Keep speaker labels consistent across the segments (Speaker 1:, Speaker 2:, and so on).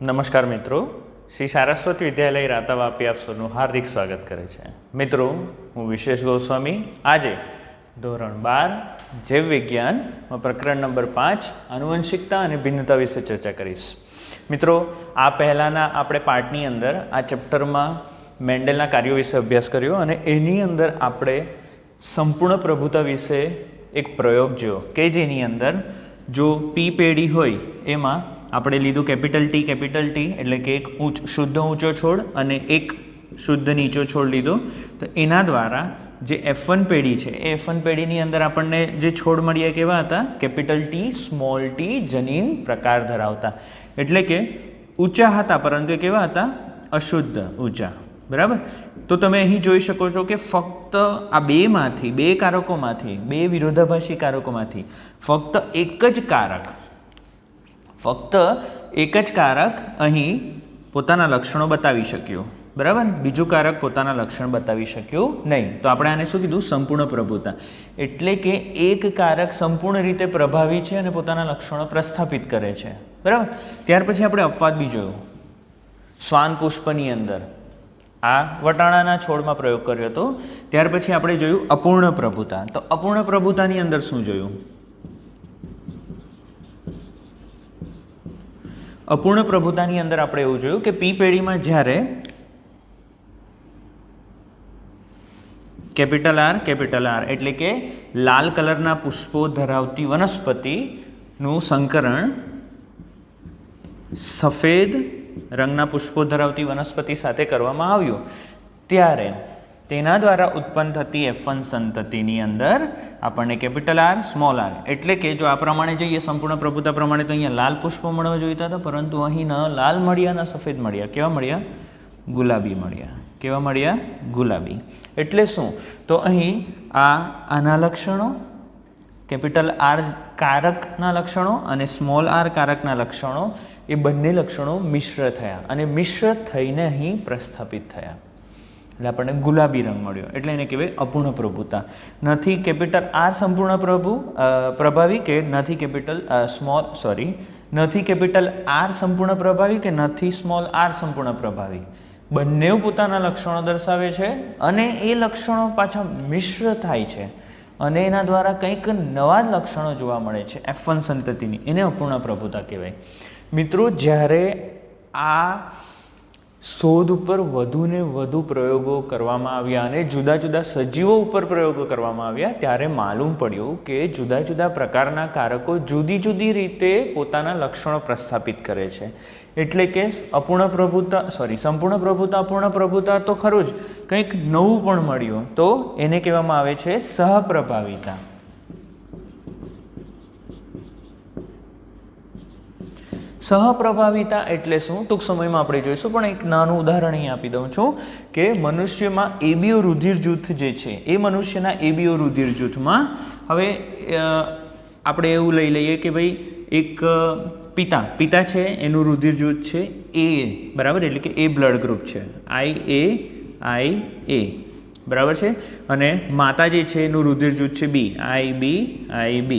Speaker 1: નમસ્કાર મિત્રો, શ્રી સારસ્વત વિદ્યાલય રાતાવાપી આપ સૌનું હાર્દિક સ્વાગત કરે છે. મિત્રો, હું વિશેષ ગોસ્વામી આજે ધોરણ 12 જૈવ વિજ્ઞાન પ્રકરણ નંબર 5 આનુવંશિકતા અને ભિન્નતા વિશે ચર્ચા કરીશ. મિત્રો, આ પહેલાંના આપણે પાઠની અંદર આ ચેપ્ટરમાં મેન્ડેલના કાર્યો વિશે અભ્યાસ કર્યો અને એની અંદર આપણે સંપૂર્ણ પ્રભુતા વિશે એક પ્રયોગ જોયો કે જેની અંદર જો પી પેઢી હોય એમાં આપણે લીધું કેપિટલ ટી એટલે કે એક શુદ્ધ ઊંચો છોડ અને એક શુદ્ધ નીચો છોડ લીધો. તો એના દ્વારા જે F1 પેઢી છે એ F1 પેઢીની અંદર આપણને જે છોડ મળ્યા કેવા હતા? કેપિટલ ટી સ્મોલ ટી જનીન પ્રકાર ધરાવતા, એટલે કે ઊંચા હતા પરંતુ એ કેવા હતા? અશુદ્ધ ઊંચા. બરાબર. તો તમે અહીં જોઈ શકો છો કે ફક્ત આ બે કારકોમાંથી બે વિરોધાભાસી કારકોમાંથી ફક્ત એક જ કારક અહીં પોતાના લક્ષણો બતાવી શક્યું. બરાબર. બીજું કારક પોતાના લક્ષણ બતાવી શક્યું નહીં. તો આપણે આને શું કીધું? સંપૂર્ણ પ્રભુતા. એટલે કે એક કારક સંપૂર્ણ રીતે પ્રભાવી છે અને પોતાના લક્ષણો પ્રસ્થાપિત કરે છે. બરાબર. ત્યાર પછી આપણે અપવાદ બી જોયો શ્વાન પુષ્પની અંદર. આ વટાણાના છોડમાં પ્રયોગ કર્યો હતો. ત્યાર પછી આપણે જોયું અપૂર્ણ પ્રભુતા. તો અપૂર્ણ પ્રભુતાની અંદર શું જોયું? અપૂર્ણ પ્રભુતાની અંદર આપણે એવું જોયું કે પી પેઢીમાં જ્યારે કેપિટલ આર એટલે કે લાલ કલરના પુષ્પો ધરાવતી વનસ્પતિનું સંકરણ સફેદ રંગના પુષ્પો ધરાવતી વનસ્પતિ સાથે કરવામાં આવ્યું ત્યારે તેના દ્વારા ઉત્પન્ન થતી F1 સંતતિની અંદર આપણને કેપિટલ આર સ્મોલ આર એટલે કે જો આ પ્રમાણે જઈએ સંપૂર્ણ પ્રભુતા પ્રમાણે તો અહીંયા લાલ પુષ્પો મળવા જોઈતા હતા, પરંતુ અહીં ન લાલ મળ્યા ન સફેદ મળ્યા. કેવા મળ્યા? ગુલાબી મળ્યા. કેવા મળ્યા? ગુલાબી. એટલે શું? તો અહીં આના લક્ષણો કેપિટલ આર કારકના લક્ષણો અને સ્મોલ આર કારકના લક્ષણો એ બંને લક્ષણો મિશ્ર થયા અને મિશ્ર થઈને અહીં પ્રસ્થાપિત થયા એટલે આપણને ગુલાબી રંગ મળ્યો. એટલે એને કહેવાય અપૂર્ણ પ્રભુતા. નથી કેપિટલ આર સંપૂર્ણ પ્રભાવી કે નથી કેપિટલ આર સંપૂર્ણ પ્રભાવી કે નથી સ્મોલ આર સંપૂર્ણ પ્રભાવી. બંને પોતાના લક્ષણો દર્શાવે છે અને એ લક્ષણો પાછા મિશ્ર થાય છે અને એના દ્વારા કંઈક નવા જ લક્ષણો જોવા મળે છે F1 સંતતિની. એને અપૂર્ણ પ્રભુતા કહેવાય. મિત્રો, જ્યારે આ શોધ ઉપર વધુ ને વધુ પ્રયોગો કરવામાં આવ્યા અને જુદા જુદા સજીવો ઉપર પ્રયોગો કરવામાં આવ્યા ત્યારે માલુમ પડ્યું કે જુદા જુદા પ્રકારના કારકો જુદી જુદી રીતે પોતાના લક્ષણો પ્રસ્થાપિત કરે છે. એટલે કે સંપૂર્ણ પ્રભુતા અપૂર્ણ પ્રભુતા તો ખરું જ, કંઈક નવું પણ મળ્યું તો એને કહેવામાં આવે છે સહપ્રભાવિતા. સહપ્રભાવિતા એટલે શું? ટૂંક સમયમાં આપણે જોઈશું, પણ એક નાનું ઉદાહરણ અહીં આપી દઉં છું કે મનુષ્યમાં એબીઓ રુધિર જૂથ જે છે એ મનુષ્યના એબીઓ રુધિર જૂથમાં હવે આપણે એવું લઈ લઈએ કે ભાઈ એક પિતા છે એનું રુધિર જૂથ છે એ, બરાબર, એટલે કે એ બ્લડ ગ્રુપ છે IA બરાબર છે, અને માતા જે છે એનું રુધિર જૂથ છે બી IB.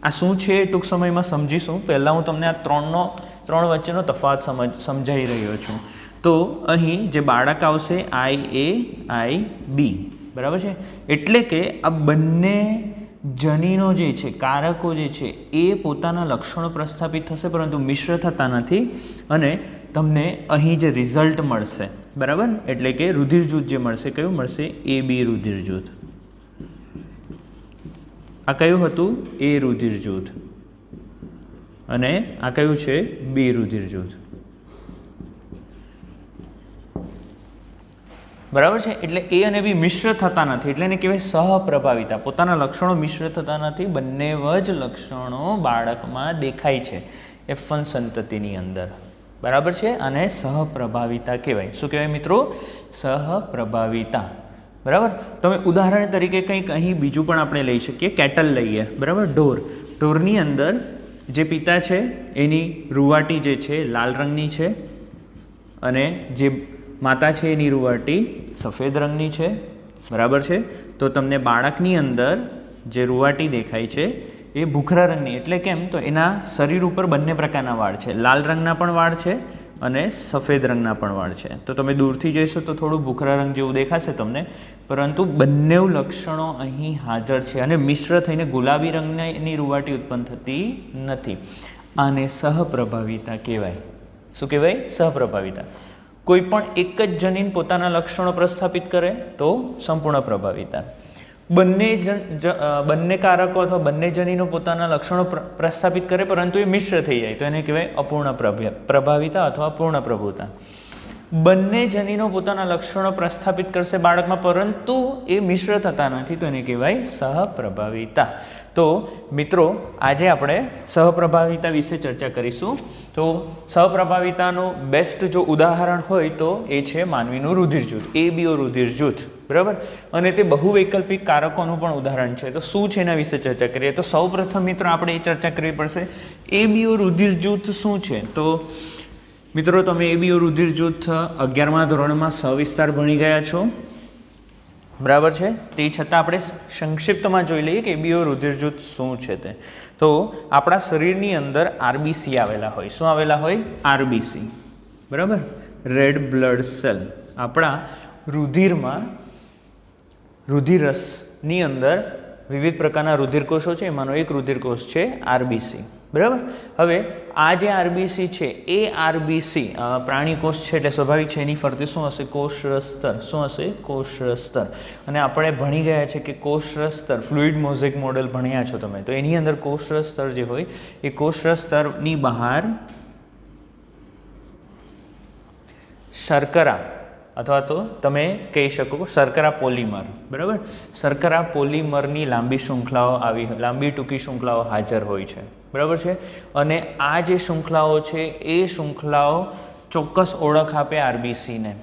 Speaker 1: આ શું છે ટૂંક સમયમાં સમજીશું. પહેલાં હું તમને આ ત્રણ વચ્ચેનો તફાવત સમજાવી રહ્યો છું. તો અહીં જે બાળક આવશે IAIB, બરાબર છે, એટલે કે આ બંને જનીનો જે છે, કારકો જે છે એ પોતાના લક્ષણો પ્રસ્થાપિત થશે પરંતુ મિશ્ર થતા નથી અને તમને અહીં જે રિઝલ્ટ મળશે, બરાબર, એટલે કે રુધિર જૂથ જે મળશે, કયું મળશે? AB રુધિર જૂથ. આ કયું હતું? A રુધિર જૂથ. અને આ કયું છે? B રુધિર જૂથ. બરાબર છે. એટલે A અને B મિશ્ર થતા નથી એટલે એને કહેવાય સહપ્રભાવિતા. પોતાના લક્ષણો મિશ્ર થતા નથી, બંને જ લક્ષણો બાળકમાં દેખાય છે F1 સંતતિની અંદર. બરાબર છે. અને સહપ્રભાવિતા કહેવાય. શું કહેવાય મિત્રો? સહપ્રભાવિતા. બરાબર. તમે ઉદાહરણ તરીકે કંઈક અહીં બીજું પણ આપણે લઈ શકીએ. કેટલ લઈએ, બરાબર, ઢોરની અંદર જે પિતા છે એની રૂવાટી જે છે લાલ રંગની છે અને જે માતા છે એની રૂવાટી સફેદ રંગની છે, બરાબર છે. તો તમને બાળકની અંદર જે રૂવાટી દેખાય છે એ ભૂખરા રંગની, એટલે કેમ? તો એના શરીર ઉપર બંને પ્રકારના વાળ છે, લાલ રંગના પણ વાળ છે અને સફેદ રંગના પણ વાળ છે. તો તમે દૂરથી જોઈશો તો થોડું ભૂખરા રંગ જેવું દેખાશે તમને, પરંતુ બંને લક્ષણો અહીં હાજર છે અને મિશ્ર થઈને ગુલાબી રંગની રૂંવાટી ઉત્પન્ન થતી નથી. આને સહપ્રભાવિતા કહેવાય. શું કહેવાય? સહપ્રભાવિતા. કોઈ પણ એક જ જનીન પોતાના લક્ષણો પ્રસ્થાપિત કરે તો સંપૂર્ણ પ્રભાવિતા. બંને કારકો અથવા બંને જનીનો પોતાના લક્ષણો પ્રસ્થાપિત કરે પરંતુ એ મિશ્ર થઈ જાય તો એને કહેવાય અપૂર્ણ પ્રભાવિતા અથવા પૂર્ણ પ્રભુતા. બંને જનીનો પોતાના લક્ષણો પ્રસ્થાપિત કરશે બાળકમાં પરંતુ એ મિશ્ર થતા નથી તો એને કહેવાય સહપ્રભાવિતા. તો મિત્રો આજે આપણે સહપ્રભાવિતા વિશે ચર્ચા કરીશું. તો સહપ્રભાવિતાનું બેસ્ટ જો ઉદાહરણ હોય તો એ છે માનવીનું રુધિર જૂથ, ABO રુધિર જૂથ, બરાબર. અને તે બહુવૈકલ્પિક કારકોનું પણ ઉદાહરણ છે. તો શું છે એના વિશે ચર્ચા કરીએ. તો સૌપ્રથમ મિત્રો આપણે એ ચર્ચા કરવી પડશે ABO રુધિર જૂથ શું છે. તો મિત્રો તમે ABO રુધિર જૂથ 11મા ધોરણમાં સવિસ્તાર ભણી ગયા છો, બરાબર છે. તે છતાં આપણે સંક્ષિપ્તમાં જોઈ લઈએ કે ABO રુધિર જૂથ શું છે તે. તો આપણા શરીરની અંદર RBC આવેલા હોય. શું આવેલા હોય? RBC, બરાબર, રેડ બ્લડ સેલ. આપણા રુધિરમાં રુધિરસની અંદર વિવિધ પ્રકારના રુધિરકોષો છે, એમાંનો એક રુધિરકોષ છે RBC, બરાબર. હવે આ જે RBC છે એ RBC પ્રાણી કોષ છે એટલે સ્વાભાવિક છે એની ફરતે શું હશે? કોષરસ સ્તર. શું હશે? કોષરસ સ્તર. અને આપણે ભણી ગયા છે કે કોષરસ સ્તર, ફ્લુઇડ મોઝેક મોડેલ ભણ્યા છો તમે, તો એની અંદર કોષરસ સ્તર જે હોય એ કોષરસ સ્તરની બહાર શર્કરા અથવા તો તમે કહી શકો શર્કરા પોલિમર, બરાબર. શર્કરા પોલિમરની લાંબી શૃંખલાઓ લાંબી ટૂંકી શૃંખલાઓ હાજર હોય છે, બરાબર છે. અને આ જે શૃંખલાઓ છે એ શૃંખલાઓ ચોક્કસ ઓળખ આપે RBCને,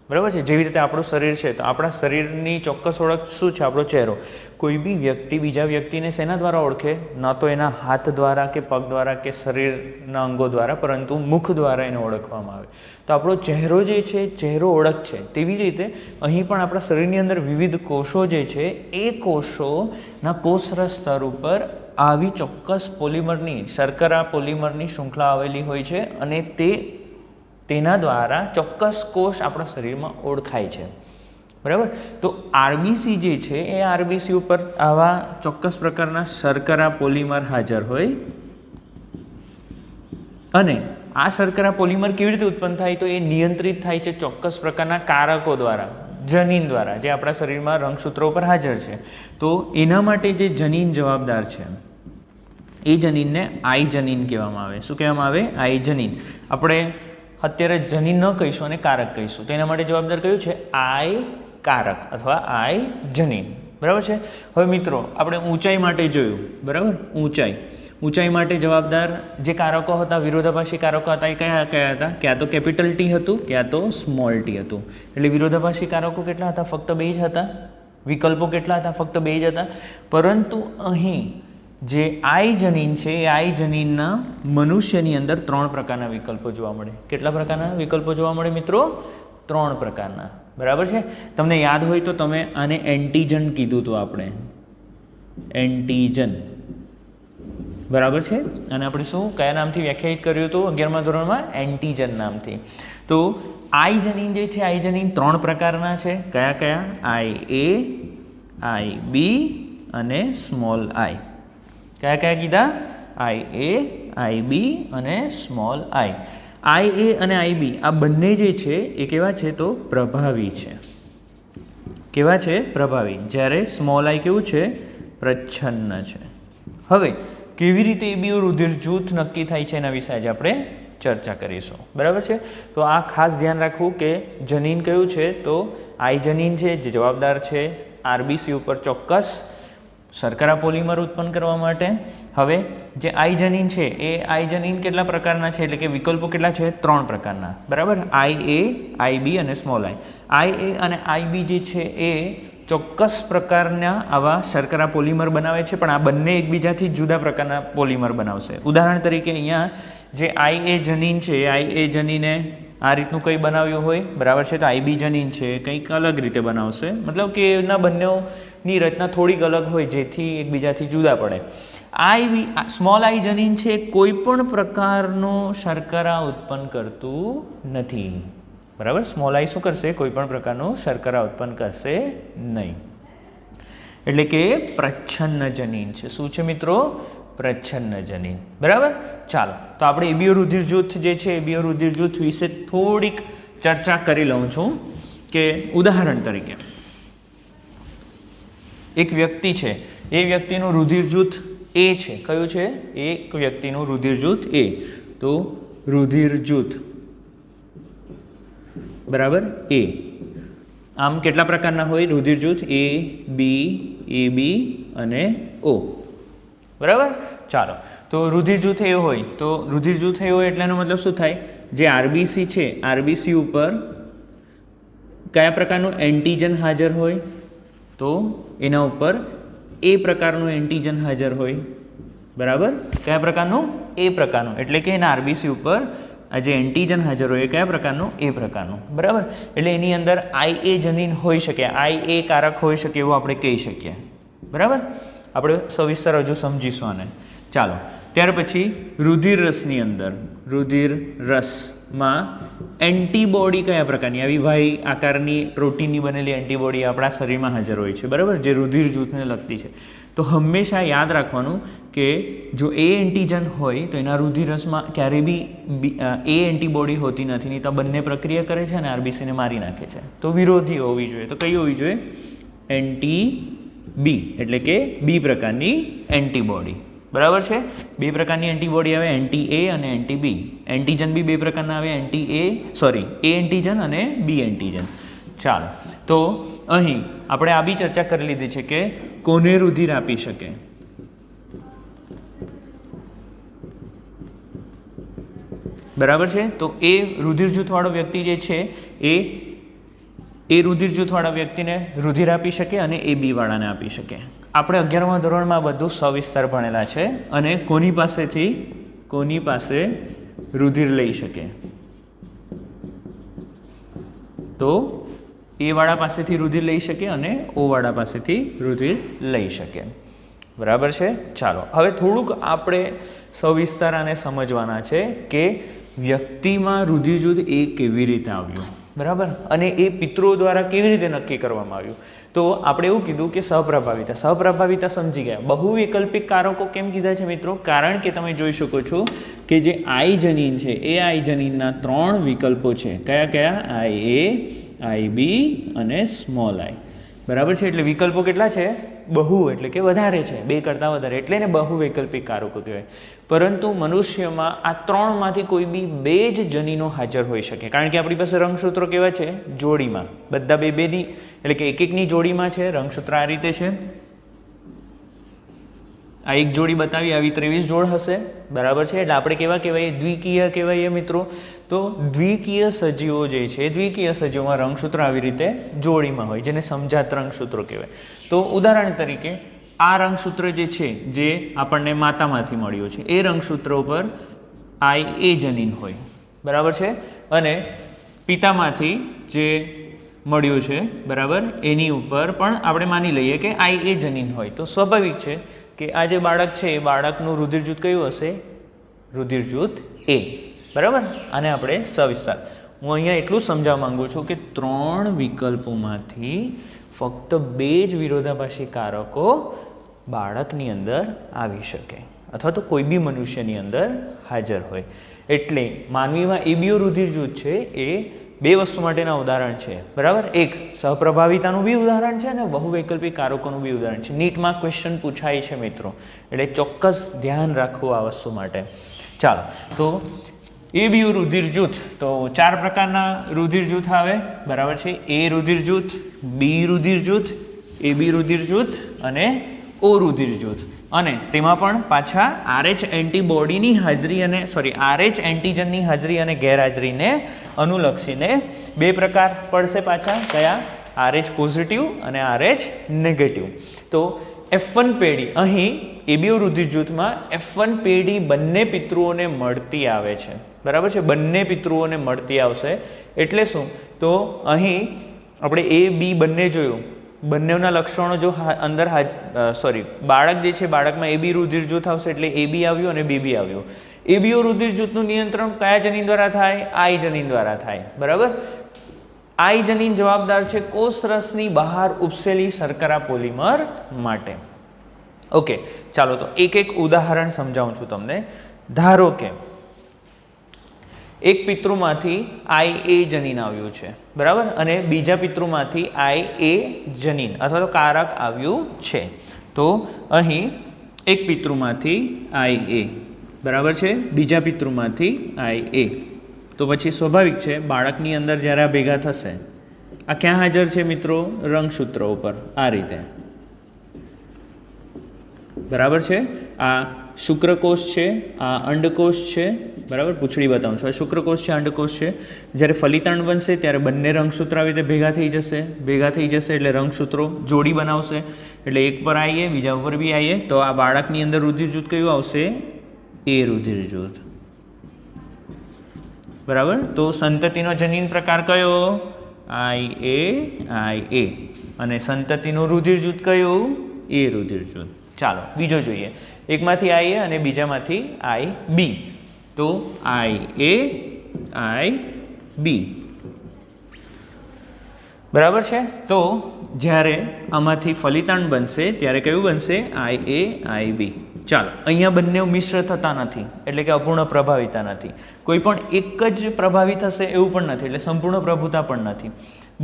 Speaker 1: બરાબર છે. જેવી રીતે આપણું શરીર છે તો આપણા શરીરની ચોક્કસ ઓળખ શું છે? આપણો ચહેરો. કોઈ બી વ્યક્તિ બીજા વ્યક્તિને શેના દ્વારા ઓળખે? ન તો એના હાથ દ્વારા કે પગ દ્વારા કે શરીરના અંગો દ્વારા, પરંતુ મુખ દ્વારા એને ઓળખવામાં આવે. તો આપણો ચહેરો જે છે ચહેરો ઓળખ છે. તેવી રીતે અહીં પણ આપણા શરીરની અંદર વિવિધ કોષો જે છે એ કોષોના કોષરસ સ્તર ઉપર આવી ચોક્કસ પોલિમરની શર્કરા પોલિમરની શૃંખલા આવેલી હોય છે અને તેના દ્વારા ચોક્કસ કોષ આપણા શરીરમાં ઓળખાય છે, બરાબર. તો RBC જે છે એ RBC ઉપર આવા ચોક્કસ પ્રકારના શર્કરા પોલિમર હાજર હોય અને આ શર્કરા પોલિમર કેવી રીતે ઉત્પન્ન થાય? તો એ નિયંત્રિત થાય છે ચોક્કસ પ્રકારના કારકો દ્વારા, જનીન દ્વારા, જે આપણા શરીરમાં રંગસૂત્રો ઉપર હાજર છે. તો એના માટે જે જનીન જવાબદાર છે એ જનીનને I જનીન કહેવામાં આવે. શું કહેવામાં આવે? I જનીન. આપણે અત્યારે જનીન ન કહીશું અને કારક કહીશું. તો એના માટે જવાબદાર કયું છે? I કારક અથવા I જનીન, બરાબર છે. હવે મિત્રો આપણે ઊંચાઈ માટે જોયું, બરાબર. ઊંચાઈ માટે જવાબદાર જે કારકો હતા, વિરોધાભાસી કારકો હતા, એ કયા હતા? ક્યાં તો કેપિટલ T હતું, ક્યાં તો સ્મોલ t હતું. એટલે વિરોધાભાસી કારકો કેટલા હતા? ફક્ત 2 જ હતા. વિકલ્પો કેટલા હતા? ફક્ત 2 જ હતા. પરંતુ અહીં જે I જનીન છે એ I જનીનના મનુષ્યની અંદર 3 પ્રકારના વિકલ્પો જોવા મળે. કેટલા પ્રકારના વિકલ્પો જોવા મળે મિત્રો? 3 પ્રકારના, બરાબર છે. તમને યાદ હોય તો તમે આને એન્ટીજન કીધું હતું આપણે, એન્ટીજન, બરાબર છે. અને આપણે શું કયા નામથી વ્યાખ્યાયિત કર્યું હતું 11મા ધોરણમાં? એન્ટીજન નામથી. તો I જનીન જે છે I જનીન 3 પ્રકારના છે. કયા? IA, IB અને સ્મોલ I. કયા કીધા? IA, IB અને સ્મોલ I. IA અને IB આ બંને જે છે એ કેવા છે? તો પ્રભાવી છે. કેવા છે? પ્રભાવી. જ્યારે સ્મોલ I કેવું છે? પ્રચ્છન્ન છે. હવે કેવી રીતે ABO રુધિર જૂથ નક્કી થાય છે એના વિશે આજે આપણે ચર્ચા કરીશું, બરાબર છે. તો આ ખાસ ધ્યાન રાખવું કે જનીન કયું છે? તો I જનીન છે જે જવાબદાર છે RBC ઉપર ચોક્કસ શર્કરા પોલિમર ઉત્પન્ન કરવા માટે. હવે જે I જનીન છે એ I જનીન કેટલા પ્રકારના છે? એટલે કે વિકલ્પો કેટલા છે? 3 પ્રકારના, બરાબર. IA, IB અને સ્મોલ I. IA અને IB જે છે એ ચોક્કસ પ્રકારના આવા શર્કરા પોલિમર બનાવે છે, પણ આ બંને એકબીજાથી જુદા પ્રકારના પોલિમર બનાવશે. ઉદાહરણ તરીકે અહીંયા જે IA જનીન છે એ IA જનીને આ રીતનું કંઈ બનાવ્યું હોય, બરાબર છે, તો આઈબી જનીન છે કંઈક અલગ રીતે બનાવશે, મતલબ કે એના બંનેની રચના થોડીક અલગ હોય જેથી એકબીજાથી જુદા પડે. સ્મોલ આઈ જનીન છે કોઈ પણ પ્રકારનો શર્કરા ઉત્પન્ન કરતું નથી, બરાબર. સ્મોલ આઈ શું કરશે? કોઈ પણ પ્રકારનું શર્કરા ઉત્પન્ન કરશે નહીં, એટલે કે પ્રચ્છન્ન જનીન છે. શું છે મિત્રો? પ્રચ્છન્ન જનીન, બરાબર. ચાલો, તો આપણે એબીઓ રુધિર જૂથ જે છે એબીઓ રુધિર જૂથ વિશે થોડીક ચર્ચા કરી લઉં છું. કે ઉદાહરણ તરીકે એક વ્યક્તિ છે, એ વ્યક્તિનું રુધિર જૂથ એ છે. કયું છે? એક વ્યક્તિનું રુધિર જૂથ એ. તો રુધિર જૂથ, બરાબર, એ. આમ કેટલા પ્રકારના હોય રુધિર જૂથ? એ બી, એ બી અને ઓ, બરાબર. ચાલો, તો રુધિર જૂથ એ હોય તો રુધિર જૂથ એ હોય એટલે એનો મતલબ શું થાય? જે આરબીસી છે, આરબીસી ઉપર કયા પ્રકારનું એન્ટીજન હાજર હોય? તો એના ઉપર એ પ્રકારનું એન્ટીજન હાજર હોય, બરાબર. કયા પ્રકારનું? એ પ્રકારનું, એટલે કે એના આરબીસી ઉપર આ જે એન્ટીજન હાજર હોય એ કયા પ્રકારનું? એ પ્રકારનું, બરાબર. એટલે એની અંદર આઈએ જનીન હોઈ શકે, આઈએ કારક હોઈ શકે એવું આપણે કહી શકીએ, બરાબર. આપણે સવિસ્તર હજુ સમજીશું આને. ચાલો, ત્યાર પછી રુધિર રસની અંદર, રુધિર રસમાં એન્ટીબોડી કયા પ્રકારની? આવી વાય આકારની પ્રોટીનની બનેલી એન્ટીબોડી આપણા શરીરમાં હાજર હોય છે, બરાબર, જે રુધિર જૂથને લગતી છે. તો હંમેશા યાદ રાખવાનું કે જો એ એન્ટીજન હોય તો એના રુધિર રસમાં ક્યારેય બી એ એન્ટીબોડી હોતી નથી, નહીં તો બંને પ્રક્રિયા કરે છે અને આરબીસીને મારી નાખે છે. તો વિરોધી હોવી જોઈએ. તો કઈ હોવી જોઈએ? એન્ટી બી, એટલે કે બી પ્રકારની એન્ટીબોડી, બરાબર છે. બે પ્રકારની એન્ટીબોડી આવે, એન્ટી એ અને એન્ટી બી. એન્ટીજન બી બે પ્રકારના આવે, એ એન્ટીજન અને બી એન્ટીજન. ચાલો, તો અહીં આપણે આ બી ચર્ચા કરી લીધી છે કે કોને રુધિર આપી શકે. બરાબર છે. તો એ રુધિર જૂથવાળો વ્યક્તિ જે છે એ રુધિર જૂથવાળા વ્યક્તિને રુધિર આપી શકે અને એ બી વાળાને આપી શકે. આપણે 11મા ધોરણમાં બધું સવિસ્તર ભણેલા છે. અને કોની પાસે રુધિર લઈ શકે? તો એ વાળા પાસેથી રુધિર લઈ શકે અને ઓ વાળા પાસેથી રુધિર લઈ શકે, બરાબર છે. ચાલો, હવે થોડુંક આપણે સવિસ્તર આને સમજવાના છે કે વ્યક્તિમાં રુધિર જૂથ એ કેવી રીતે આવ્યું, બરાબર, અને એ પિતૃઓ દ્વારા કેવી રીતે નક્કી કરવામાં આવ્યું. તો આપણે એવું કીધું કે સહપ્રભાવિતા સમજી ગયા. બહુવૈકલ્પિક કારકો કેમ કીધા છે મિત્રો? કારણ કે તમે જોઈ શકો છો કે જે આઈ જનીન છે એ આઈ જનીનના 3 વિકલ્પો છે. કયા કયા? આઈ એ, આઈ બી અને સ્મોલ આઈ, બરાબર છે. એટલે વિકલ્પો કેટલા છે? બહુ, એટલે કે વધારે છે, 2 કરતાં વધારે, એટલે એને બહુવૈકલ્પિક કારકો કહેવાય. પરંતુ મનુષ્યમાં આ 3માંથી કોઈ બી 2 જ જનીનો હાજર હોઈ શકે, કારણ કે આપણી પાસે રંગસૂત્રો કેવા છે? જોડીમાં, બધા બેની, એટલે કે એકની જોડીમાં છે. રંગસૂત્ર આ રીતે છે. આ એક જોડી બતાવી, આવી 23 જોડ હશે, બરાબર છે. એટલે આપણે કેવા કહેવાય? દ્વિકીય કહેવાય મિત્રો. તો દ્વિકીય સજીવો જે છે, દ્વિકીય સજીવોમાં રંગસૂત્ર આવી રીતે જોડીમાં હોય, જેને સમજાત રંગસૂત્રો કહેવાય. તો ઉદાહરણ તરીકે આ રંગસૂત્ર જે છે, જે આપણને માતામાંથી મળ્યું છે, એ રંગસૂત્ર ઉપર આઈ એ જનીન હોય, બરાબર છે. અને પિતામાંથી જે મળ્યું છે, બરાબર, એની ઉપર પણ આપણે માની લઈએ કે આઈ એ જનીન હોય. તો સ્વાભાવિક છે કે આ જે બાળક છે એ બાળકનું રુધિર જૂથ કયું હશે? રુધિર જૂથ એ, બરાબર. આને આપણે સવિસ્તાર, હું અહીંયા એટલું સમજાવવા માંગુ છું કે 3 વિકલ્પોમાંથી ફક્ત 2 જ વિરોધાભાસી કારકો બાળકની અંદર આવી શકે, અથવા તો કોઈ બી મનુષ્યની અંદર હાજર હોય. એટલે માનવીમાં એબીઓ રુધિર જૂથ છે એ 2 વસ્તુ માટેના ઉદાહરણ છે, બરાબર. એક સહપ્રભાવિતાનું બી ઉદાહરણ છે અને બહુવૈકલ્પિક કારકોનું બી ઉદાહરણ છે. નીટમાં ક્વેશ્ચન પૂછાય છે મિત્રો, એટલે ચોક્કસ ધ્યાન રાખવું આ વસ્તુ માટે. ચાલો, તો એબીઓ રુધિર જૂથ, તો 4 પ્રકારના રુધિર જૂથ આવે, બરાબર છે. એ રુધિર જૂથ, બી રુધિર જૂથ, એબી રુધિર જૂથ અને ઓ રુધિર જૂથ. અને તેમાં પણ પાછા RH એન્ટીબોડીની હાજરી અને RH એન્ટીજનની હાજરી અને ગેરહાજરીને અનુલક્ષીને 2 પ્રકાર પડશે પાછા. કયા? RH પોઝિટિવ અને RH નેગેટિવ. તો F1 પેઢી, અહીં એબીઓ રુધિર જૂથમાં F1 પેઢી બંને પિતૃઓને મળતી આવે છે, બરાબર છે, બંને પિતૃઓને મળતી આવશે. એટલે શું, તો અહીં આપણે એ બી બંને જોયું, બંનેના લક્ષણો જો અંદર બાળક જે છે બાળકમાં એ બી રુધિર જૂથ આવશે એટલે એ બી આવ્યું અને બી આવ્યું. એ બીઓ રુધિર જૂથનું નિયંત્રણ કયા જનીન દ્વારા થાય? આઈ જનીન દ્વારા થાય. બરાબર. આઈ જનીન જવાબદાર છે કોષરસની બહાર ઉપસેલી શર્કરા પોલિમર માટે. ઓકે, ચાલો તો એક એક ઉદાહરણ સમજાવું છું તમને. ધારો કે એક પિતૃમાંથી આઈ એ જનીન આવ્યું છે, બરાબર, અને બીજા પિતૃમાંથી આઈ એ જનીન અથવા તો કારક આવ્યું છે. તો અહીં એક પિતૃમાંથી આઈ એ, બરાબર છે, બીજા પિતૃમાંથી આઈ એ. તો પછી સ્વાભાવિક છે બાળકની અંદર જ્યારે આ ભેગા થશે, આ ક્યાં હાજર છે મિત્રો? રંગસૂત્ર ઉપર, આ રીતે, બરાબર છે. આ શુક્રકોષ છે, આ અંડકોષ છે, બરાબર, પૂંછડી બતાવું છું. આ શુક્રકોષ છે, અંડકોષ છે. જ્યારે ફલિતાંડ બનશે ત્યારે બંને રંગસૂત્ર આવી રીતે ભેગા થઈ જશે એટલે રંગસૂત્રો જોડી બનાવશે, એટલે એક પર આવીએ, બીજા ઉપર બી આવીએ, તો આ બાળકની અંદર રુધિર જૂથ કયું આવશે? એ રુધિર જૂથ. બરાબર. તો સંતતિનો જનીન પ્રકાર કયો? આઈ એ. અને સંતતિનું રુધિર જૂથ કયું? એ રુધિર જૂથ. ચાલો બીજો જોઈએ. એકમાંથી આઈ એ અને બીજામાંથી આઈ બી. તો આઈ એ, આઈ બી, બરાબર છે. તો જ્યારે આમાંથી ફલિતાંડ બનશે ત્યારે કયું બનશે? આઈ એ, આઈ બી. ચાલો, અહીંયા બંને મિશ્ર થતા નથી એટલે કે અપૂર્ણ પ્રભાવિતા નથી. કોઈ પણ એક જ પ્રભાવિત હશે એવું પણ નથી, એટલે સંપૂર્ણ પ્રભુતા પણ નથી.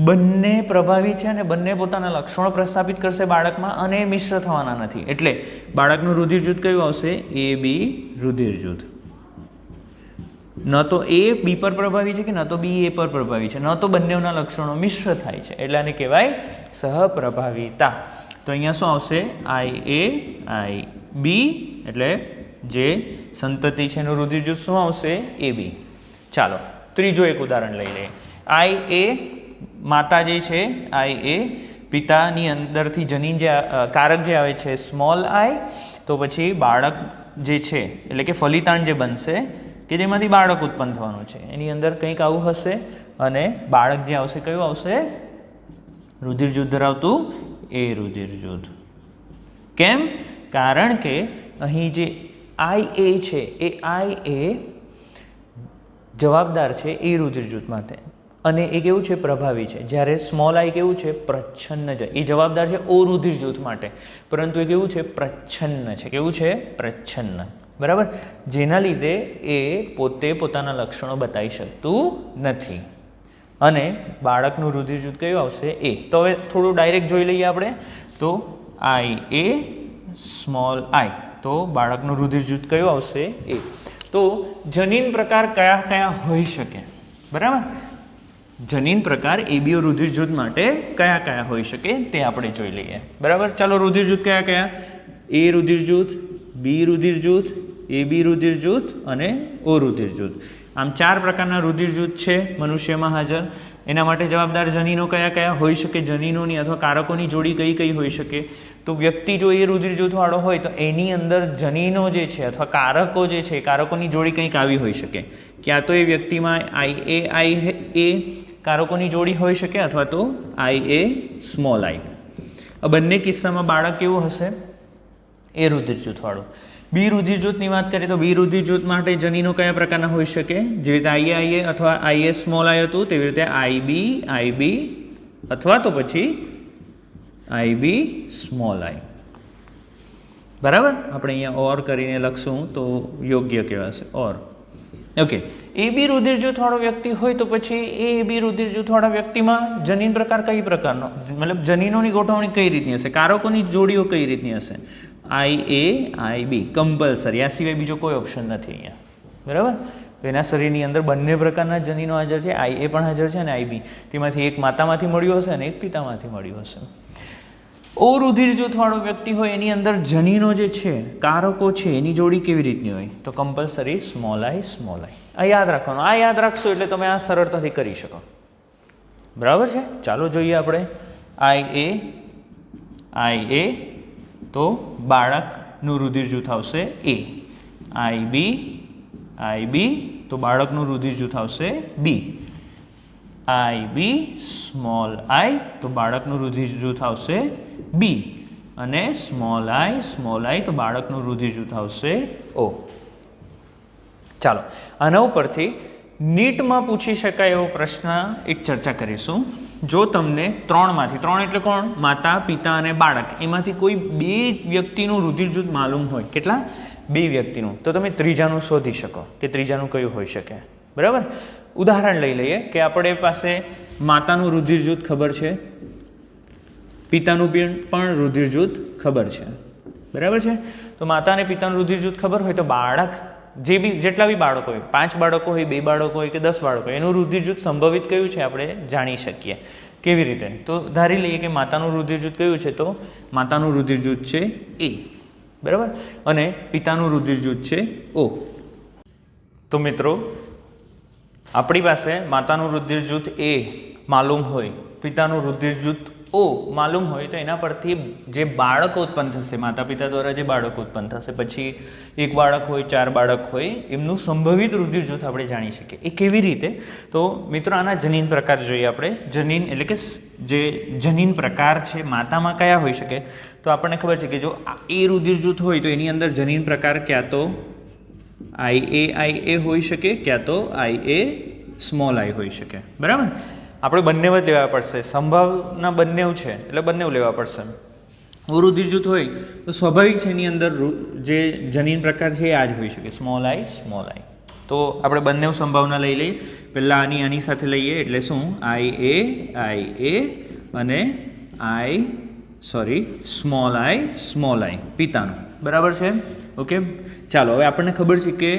Speaker 1: બંને પ્રભાવી છે અને બંને પોતાના લક્ષણો પ્રસ્થાપિત કરશે બાળકમાં અને મિશ્ર થવાના નથી. એટલે બાળકનું રુધિર જૂથ કયું આવશે? એ બી રુધિર જૂથ. ન તો એ બી પર પ્રભાવી છે કે ન તો બી એ પર પ્રભાવી છે, ન તો બંનેના લક્ષણો મિશ્ર થાય છે, એટલે આને કહેવાય સહપ્રભાવિતા. તો અહીંયા શું આવશે? આઈ એ, આઈ બી, એટલે જે સંતતિ છે એનું રુધિર જૂથ શું આવશે? એ બી. ચાલો ત્રીજો એક ઉદાહરણ લઈ લઈએ. આઈ એ, માતા જે છે આઈ એ, પિતાની અંદરથી જનીન જે કારક જે આવે છે સ્મોલ આઈ, તો પછી બાળક જે છે એટલે કે ફલિતાંડ જે બનશે કે જેમાંથી બાળક ઉત્પન્ન થવાનું છે એની અંદર કંઈક આવું હશે અને બાળક જે આવશે કયું આવશે? રુધિર જૂથ ધરાવતું એ રુધિર જૂથ. કેમ? કારણ કે અહીં જે આઈ એ છે એ આઈ એ જવાબદાર છે એ રુધિર જૂથ માટે અને એ કેવું છે? પ્રભાવી છે. જ્યારે સ્મોલ આઈ કેવું છે? પ્રચ્છન્ન છે. એ જવાબદાર છે ઓ રુધિર જૂથ માટે, પરંતુ એ કેવું છે? પ્રચ્છન્ન છે. કેવું છે? પ્રચ્છન્ન. બરાબર. જેના લીધે એ પોતે પોતાના લક્ષણો બતાવી શકતું નથી અને બાળકનું રુધિર જૂથ કયું આવશે? એ. તો હવે થોડું ડાયરેક્ટ જોઈ લઈએ આપણે. તો આઈ એ, સ્મોલ આઈ, તો બાળકનું રુધિર જૂથ કયું આવશે? એ. તો જનીન પ્રકાર કયા કયા હોઈ શકે? બરાબર. જનીન પ્રકાર એબીઓ રુધિર જૂથ માટે કયા કયા હોઈ શકે તે આપણે જોઈ લઈએ. બરાબર. ચાલો રુધિર જૂથ કયા કયા? એ રુધિર જૂથ, બી રુધિર જૂથ, એ બી રુધિર જૂથ અને ઓ રુધિર જૂથ. આમ 4 પ્રકારના રુધિર જૂથ છે મનુષ્યમાં હાજર. એના માટે જવાબદાર જનીનો કયા કયા હોઈ શકે? જનીનોની અથવા કારકોની જોડી કઈ કઈ હોઈ શકે? તો વ્યક્તિ જો એ રુધિર જૂથવાળો હોય તો એની અંદર જનીનો જે છે અથવા કારકો જે છે કારકોની જોડી કંઈક આવી હોઈ શકે. ક્યાં તો એ વ્યક્તિમાં આઈ એ કારકોની જોડી હોઈ શકે અથવા તો આઈ એ, સ્મોલ આઈ. આ બંને કિસ્સામાં બાળક કેવું હશે? એ રુધિર જૂથવાળું. બી રુધિર જૂથની વાત કરીએ તો બી રુધિર જૂથ માટે જનીનો કયા પ્રકારના હોઈ શકે? જેવી રીતે આઈએ અથવા આઈએ સ્મોલ આઈ હતું તેવી રીતે આઈ બી અથવા તો પછી આઈ બી સ્મોલ આઈ. બરાબર. આપણે અહીંયા ઓર કરીને લખશું તો યોગ્ય કહેવાશે ઓર. ઓકે. એ બી રુધિર જૂથવાળો વ્યક્તિ હોય તો પછી એ બી રુધિર જૂથવાળા વ્યક્તિમાં જનીન પ્રકાર કઈ પ્રકારનો, મતલબ જનીનોની ગોઠવણી કઈ રીતની હશે? કારકોની જોડીઓ કઈ રીતની હશે? આઈ એ, આઈ બી કમ્પલસરી. આ સિવાય બીજો કોઈ ઓપ્શન નથી અહીંયા. બરાબર. તો એના શરીરની અંદર બંને પ્રકારના જનીનો હાજર છે. આઈ એ પણ હાજર છે અને આઈ બી. તેમાંથી એક માતામાંથી મળ્યું હશે અને એક પિતામાંથી મળ્યું હશે. ઓ રુધિર જૂથવાળો વ્યક્તિ હોય એની અંદર જનીનો જે છે કારકો છે એની જોડી કેવી રીતની હોય? તો કમ્પલસરી સ્મોલ આઈ, સ્મોલ આઈ. આ યાદ રાખવાનું. આ યાદ રાખશો એટલે તમે આ સરળતાથી કરી શકો. બરાબર છે. ચાલો જોઈએ આપણે. આઈ એ, તો બાળકનું રુધિર જૂથ આવશે એ. આઈ બી તો બાળકનું રુધિર જૂથ આવશે બી. IB સ્મોલ આઈ તો બાળકનું રુધિર જૂથ આવશે બી. અને સ્મોલ આઈ તો બાળકનું રુધિર જૂથ આવશે ઓ. ચાલો આના ઉપરથી નીટમાં પૂછી શકાય એવો પ્રશ્ન એક ચર્ચા કરીશું. જો તમને ત્રણમાંથી, ત્રણ એટલે કોણ? માતા, પિતા અને બાળક, એમાંથી કોઈ બે વ્યક્તિનું રુધિર જૂથ માલુમ હોય. કેટલા? બે વ્યક્તિનું. તો તમે ત્રીજાનું શોધી શકો કે ત્રીજાનું કયું હોઈ શકે. બરાબર. ઉદાહરણ લઈ લઈએ કે આપણે પાસે માતાનું રુધિર જૂથ ખબર છે, પિતાનું પણ રુધિર જૂથ ખબર છે. બરાબર છે. તો માતા અને પિતાનું રુધિર જૂથ ખબર હોય તો બાળક જેટલા બી બાળકો હોય, 5 બાળકો હોય, 2 બાળકો હોય કે 10 બાળકો હોય, એનું રુધિર જૂથ સંભવિત કયું છે આપણે જાણી શકીએ. કેવી રીતે? તો ધારી લઈએ કે માતાનું રુધિર જૂથ કયું છે, તો માતાનું રુધિર જૂથ છે એ. બરાબર. અને પિતાનું રુધિર જૂથ છે ઓ. તો મિત્રો આપણી પાસે માતાનું રુધિર જૂથ એ માલુમ હોય, પિતાનું રુધિર જૂથ ઓ માલુમ હોય, તો એના પરથી જે બાળકો ઉત્પન્ન થશે, માતા પિતા દ્વારા જે બાળકો ઉત્પન્ન થશે, પછી 1 બાળક હોય, 4 બાળક હોય, એમનું સંભવિત રુધિર જૂથ આપણે જાણી શકીએ. એ કેવી રીતે? તો મિત્રો આના જનીન પ્રકાર જોઈએ આપણે. જનીન એટલે કે જે જનીન પ્રકાર છે માતામાં કયા હોઈ શકે, તો આપણને ખબર છે કે જો એ રુધિર જૂથ હોય તો એની અંદર જનીન પ્રકાર ક્યાં તો IA હોઈ શકે, ક્યાં તો IA સ્મોલ આઈ હોઈ શકે. બરાબર. આપણે બંને જ લેવા પડશે. સંભાવના બંને છે એટલે બંને લેવા પડશે. રુધિર જૂથ હોય તો સ્વાભાવિક છે એની અંદર જે જનીન પ્રકાર છે એ આ જ હોઈ શકે, સ્મોલ આઈ. તો આપણે બંને સંભાવના લઈ લઈએ. પહેલાં આની સાથે લઈએ એટલે શું? IA અને સ્મોલ આઈ પિતાનું. બરાબર છે. ઓકે. ચાલો હવે આપણને ખબર છે કે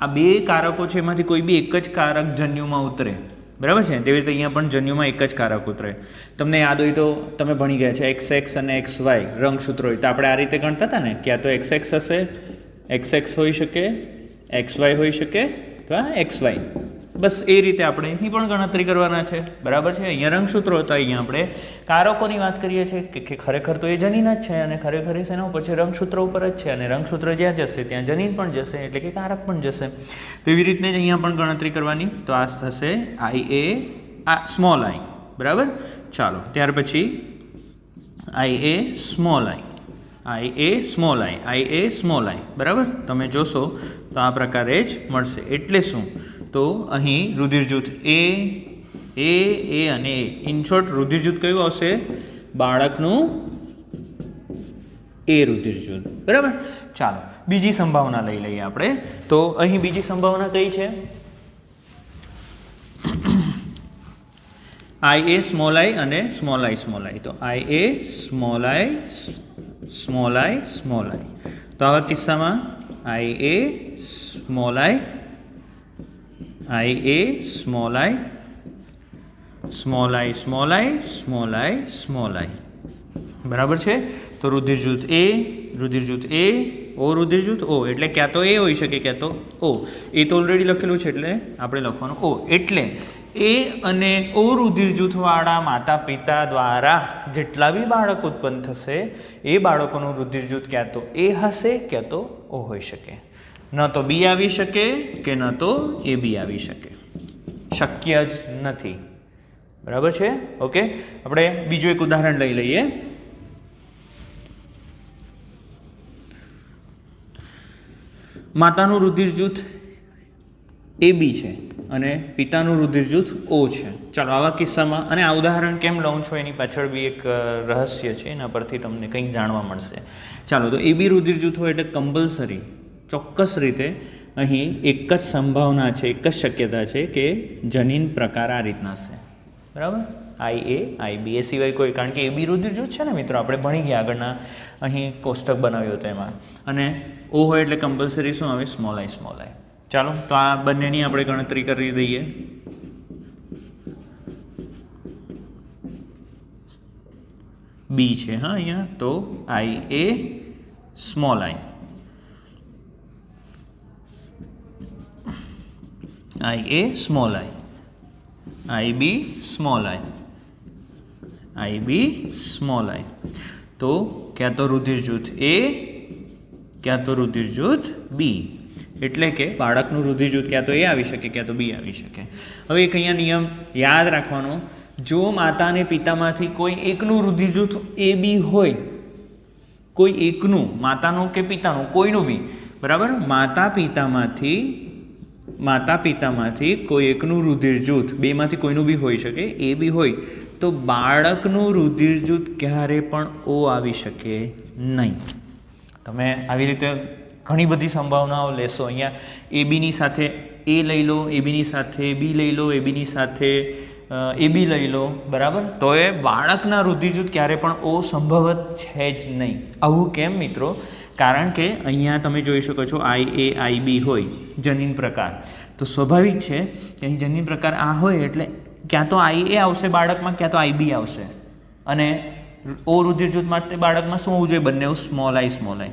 Speaker 1: આ બે કારકો છે એમાંથી કોઈ બી એક જ કારક જન્યુમાં ઉતરે. બરાબર છે. તેવી રીતે અહીંયા પણ જન્યુમાં એક જ કારક ઉતરે. તમને યાદ હોય તો તમે ભણી ગયા છે XX અને XY રંગસૂત્રો હોય તો આપણે આ રીતે ગણતા હતા ને, ક્યાં તો XX હશે, XX હોઈ શકે, XY હોઈ શકે, XY. બસ એ રીતે આપણે અહીં પણ ગણતરી કરવાના છે. બરાબર છે. અહીંયા રંગસૂત્રો હતા, અહીંયા આપણે કારકોની વાત કરીએ છીએ કે ખરેખર તો એ જનીન જ છે અને ખરેખર એ શેના ઉપર છે? રંગસૂત્ર ઉપર જ છે. અને રંગસૂત્ર જ્યાં જશે ત્યાં જનીન પણ જશે, એટલે કે કારક પણ જશે. તો એવી રીતે જ અહીંયા પણ ગણતરી કરવાની. તો આ થશે IA સ્મોલ આઈ. બરાબર. ચાલો ત્યાર પછી IA સ્મોલ આઈ. બરાબર. તમે જોશો તો આ પ્રકારે જ મળશે. એટલે શું? તો અહીં રુધિર જૂથ એ અને એ. ઇન શોર્ટ રુધિર જૂથ કયું આવશે? બાળકનું એ રુધિર જૂથ. બરાબર. ચાલો બીજી સંભાવના લઈ લઈએ આપણે. તો અહીં બીજી સંભાવના કઈ છે? IA સ્મોલ આઈ અને સ્મોલ આઈ. તો IA સ્મોલ આઈ. તો આવા કિસ્સામાં IA સ્મોલ આઈ, સ્મોલ આઈ. બરાબર છે. તો રુધિર જૂથ એ, ઓ રુધિર જૂથ ઓ, એટલે ક્યાં તો એ હોઈ શકે, ક્યાં તો ઓ. એ તો ઓલરેડી લખેલું છે એટલે આપણે લખવાનું ઓ. એટલે એ અને ઓ રુધિર જૂથવાળા માતા પિતા દ્વારા જેટલા બી બાળક ઉત્પન્ન થશે એ બાળકોનું રુધિર જૂથ ક્યાં તો એ હશે, ક્યાં તો ઓ હોઈ શકે. ન તો બી આવી શકે કે ન તો એ બી આવી શકે. શક્ય જ નથી. બરાબર છે. ઓકે. આપણે બીજું એક ઉદાહરણ લઈ લઈએ. માતાનું રુધિર જૂથ AB છે અને પિતાનું રુધિર જૂથ O છે. ચાલો આવા કિસ્સામાં, અને આ ઉદાહરણ કેમ લઉં છું એની પાછળ બી એક રહસ્ય છે, એના પરથી તમને કંઈક જાણવા મળશે. ચાલો તો AB રુધિર જૂથ હોય એટલે કમ્પલસરી ચોક્કસ રીતે અહીં એક જ સંભાવના છે, એક જ શક્યતા છે કે જનીન પ્રકાર આ રીતના છે. બરાબર. IA IB એ સિવાય કોઈ, કારણ કે AB રુધિર જૂથ છે ને મિત્રો, આપણે ભણી ગયા આગળના અહીં કોષ્ટક બનાવ્યું હતું એમાં. અને O હોય એટલે કમ્પલસરી શું આવે? સ્મોલ આઈ. ચાલો તો આ બંનેની આપણે ગણતરી કરી દઈએ. બી છે હા અહીંયા, તો IA સ્મોલ આઈ, IA સ્મોલ આઈ, IB સ્મોલ આઈ, IB સ્મોલ આઈ. તો ક્યાં તો રુધિર જૂથ A, ક્યાં તો રુધિર જૂથ B. એટલે કે બાળકનું રુધિર જૂથ ક્યાં તો એ આવી શકે ક્યાં તો બી આવી શકે. હવે એક અહીંયા નિયમ યાદ રાખવાનો, જો માતા અને પિતામાંથી કોઈ એકનું રુધિર જૂથ એ બી હોય, કોઈ એકનું, માતાનું કે પિતાનું, કોઈનું બી, બરાબર, માતા પિતામાંથી કોઈ એકનું રુધિર જૂથ, બેમાંથી કોઈનું બી હોઈ શકે, એ બી હોય, તો બાળકનું રુધિર જૂથ ક્યારે પણ ઓ આવી શકે નહીં. તમે આવી રીતે ઘણી બધી સંભાવનાઓ લેશો. અહીંયા એ બીની સાથે એ લઈ લો, એ બીની સાથે બી લઈ લો, એ બીની સાથે એ બી લઈ લો, બરાબર, તો એ બાળકના રુધિર જૂથ ક્યારે પણ ઓ સંભવત છે જ નહીં. આવું કેમ મિત્રો? કારણ કે અહીંયા તમે જોઈ શકો છો IA IB હોય જનીન પ્રકાર, તો સ્વાભાવિક છે કે અહીં જનીન પ્રકાર આ હોય એટલે ક્યાં તો IA આવશે બાળકમાં, ક્યાં તો IB આવશે, અને ઓ રુધિર જૂથ માટે બાળકમાં શું હોવું જોઈએ? બંને સ્મોલ આઈ.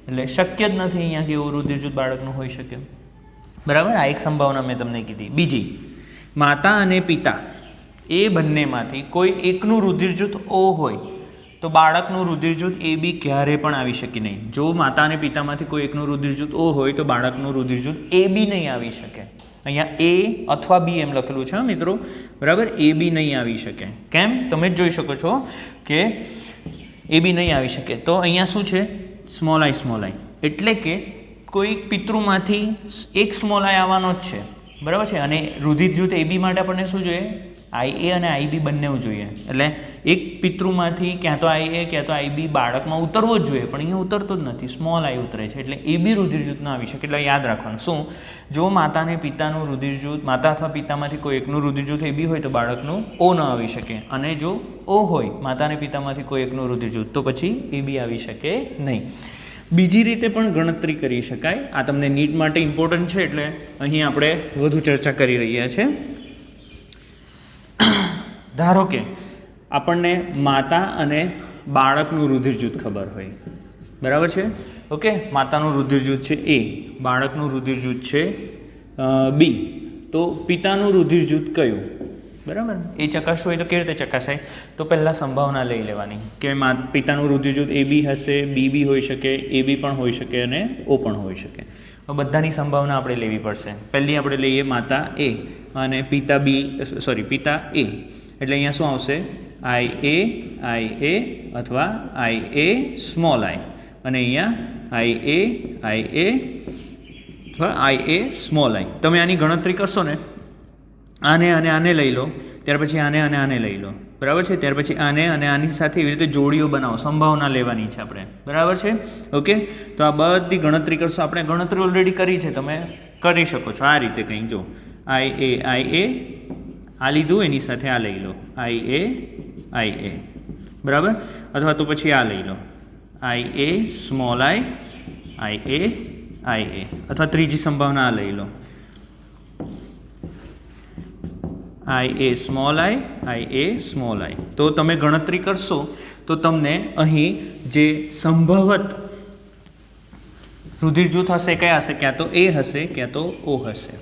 Speaker 1: એટલે શક્ય જ નથી અહીંયા કે ઓ રુધિર જૂથ બાળકનું હોઈ શકે, બરાબર. આ એક સંભાવના મેં તમને કીધી. બીજી, માતા અને પિતા એ બંનેમાંથી કોઈ એકનું રુધિર જૂથ ઓ હોય તો બાળકનું રુધિર જૂથ એ બી ક્યારે પણ આવી શકે નહીં. જો માતા અને પિતામાંથી કોઈ એકનું રુધિર જૂથ ઓ હોય તો બાળકનું રુધિર જૂથ એ બી નહીં આવી શકે. અહીંયા એ અથવા બી એમ લખેલું છે મિત્રો, બરાબર, એ બી નહીં આવી શકે. કેમ? તમે જ જોઈ શકો છો કે એ બી નહીં આવી શકે. તો અહીંયા શું છે? સ્મોલ આઈ. એટલે કે કોઈ પિતૃમાંથી એક સ્મોલ આઈ આવવાનો જ છે, બરાબર છે. અને રુધિર જૂથ એ બી માટે આપણને શું જોઈએ? IA અને IB બંને જોઈએ. એટલે એક પિતૃમાંથી ક્યાં તો IA ક્યાં તો IB બાળકમાં ઉતરવો જ જોઈએ, પણ અહીંયા ઉતરતો જ નથી, સ્મોલ આઈ ઉતરે છે. એટલે એ બી રુધિર જૂથ ન આવી શકે. એટલે યાદ રાખવાનું શું? જો માતા અને પિતાનું રુધિર જૂથ, માતા અથવા પિતામાંથી કોઈ એકનું રુધિર જૂથ એ બી હોય તો બાળકનું ઓ ન આવી શકે. અને જો ઓ હોય, માતા અને પિતામાંથી કોઈ એકનું રુધિર જૂથ, તો પછી એ બી આવી શકે નહીં. બીજી રીતે પણ ગણતરી કરી શકાય. આ તમને નીટ માટે ઇમ્પોર્ટન્ટ છે એટલે અહીં આપણે વધુ ચર્ચા કરી રહ્યા છીએ. ધારો કે આપણને માતા અને બાળકનું રુધિર જૂથ ખબર હોય, બરાબર છે, ઓકે. માતાનું રુધિર જૂથ છે A, બાળકનું રુધિર જૂથ છે B, તો પિતાનું રુધિર જૂથ કયું? બરાબર, એ ચકાસવું હોય તો કેવી રીતે ચકાસાય? તો પહેલાં સંભાવના લઈ લેવાની કે પિતાનું રુધિર જૂથ AB હશે, B હોઈ શકે, AB પણ હોઈ શકે અને O પણ હોઈ શકે. બધાની સંભાવના આપણે લેવી પડશે. પહેલી આપણે લઈએ માતા A અને પિતા પિતા A. એટલે અહીંયા શું આવશે? IA અથવા IA સ્મોલ આઈ, અને અહીંયા IA અથવા IA સ્મોલ આઈ. તમે આની ગણતરી કરશો ને, આને અને આને લઈ લો, ત્યાર પછી આને અને આને લઈ લો, બરાબર છે. ત્યાર પછી આને અને આની સાથે એવી રીતે જોડીઓ બનાવો, સંભાવના લેવાની છે આપણે, બરાબર છે, ઓકે. તો આ બધી ગણતરી કરશો. આપણે ગણતરી ઓલરેડી કરી છે, તમે કરી શકો છો આ રીતે કંઈક. જો IA આ લીધું, એની સાથે આ લઈ લો, IA, બરાબર. અથવા તો પછી આ લઈ લો, IA સ્મોલ આઈ, IA, અથવા ત્રીજી સંભાવના આ લઈ લો, IA સ્મોલ આઈ. તો તમે ગણતરી કરશો તો તમને અહીં જે સંભવત રુધિર જૂથ હશે કયા હશે? ક્યાં તો A હશે, ક્યાં તો O હશે,